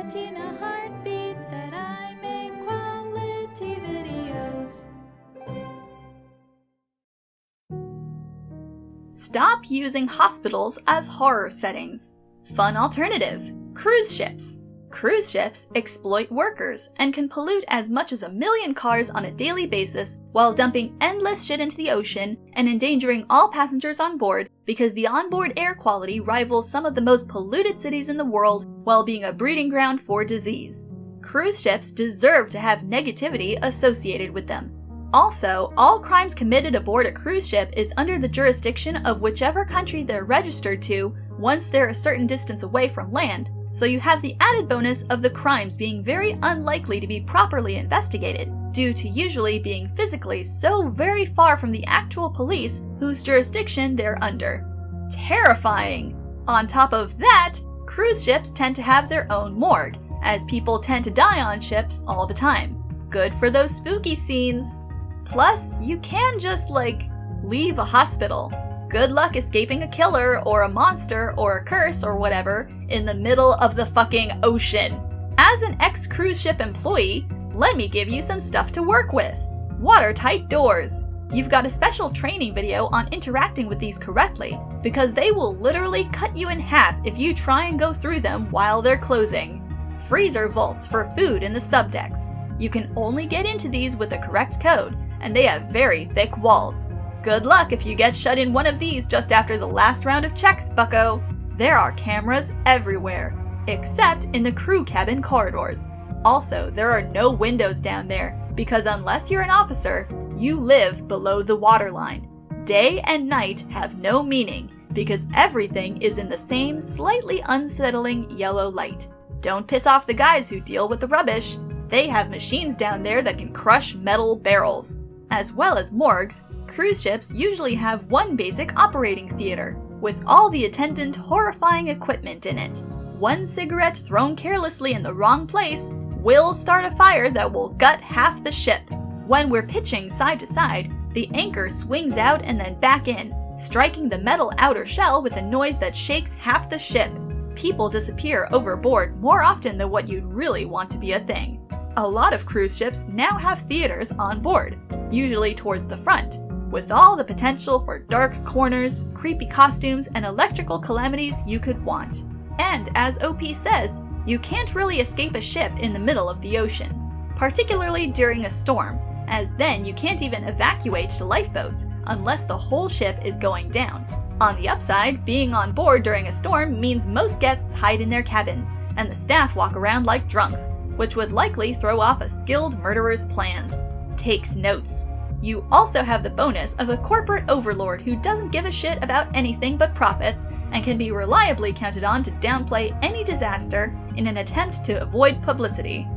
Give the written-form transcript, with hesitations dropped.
Bettina heartbeat that I make quality videos. Stop using hospitals as horror settings. Fun alternative: cruise ships. Cruise ships exploit workers and can pollute as much as 1 million cars on a daily basis while dumping endless shit into the ocean and endangering all passengers on board because the onboard air quality rivals some of the most polluted cities in the world while being a breeding ground for disease. Cruise ships deserve to have negativity associated with them. Also, all crimes committed aboard a cruise ship is under the jurisdiction of whichever country they're registered to once they're a certain distance away from land, so you have the added bonus of the crimes being very unlikely to be properly investigated, due to usually being physically so very far from the actual police whose jurisdiction they're under. Terrifying! On top of that, cruise ships tend to have their own morgue, as people tend to die on ships all the time. Good for those spooky scenes. Plus, you can just, leave a hospital. Good luck escaping a killer or a monster or a curse or whatever in the middle of the fucking ocean. As an ex-cruise ship employee, let me give you some stuff to work with. Watertight doors. You've got a special training video on interacting with these correctly, because they will literally cut you in half if you try and go through them while they're closing. Freezer vaults for food in the subdecks. You can only get into these with the correct code, and they have very thick walls. Good luck if you get shut in one of these just after the last round of checks, bucko. There are cameras everywhere, except in the crew cabin corridors. Also, there are no windows down there, because unless you're an officer, you live below the waterline. Day and night have no meaning, because everything is in the same slightly unsettling yellow light. Don't piss off the guys who deal with the rubbish. They have machines down there that can crush metal barrels. As well as morgues, cruise ships usually have one basic operating theater, with all the attendant horrifying equipment in it. One cigarette thrown carelessly in the wrong place will start a fire that will gut half the ship. When we're pitching side to side, the anchor swings out and then back in, striking the metal outer shell with a noise that shakes half the ship. People disappear overboard more often than what you'd really want to be a thing. A lot of cruise ships now have theaters on board, usually towards the front, with all the potential for dark corners, creepy costumes, and electrical calamities you could want. And as OP says, you can't really escape a ship in the middle of the ocean, particularly during a storm, as then you can't even evacuate to lifeboats unless the whole ship is going down. On the upside, being on board during a storm means most guests hide in their cabins, and the staff walk around like drunks, which would likely throw off a skilled murderer's plans. Takes notes. You also have the bonus of a corporate overlord who doesn't give a shit about anything but profits and can be reliably counted on to downplay any disaster in an attempt to avoid publicity.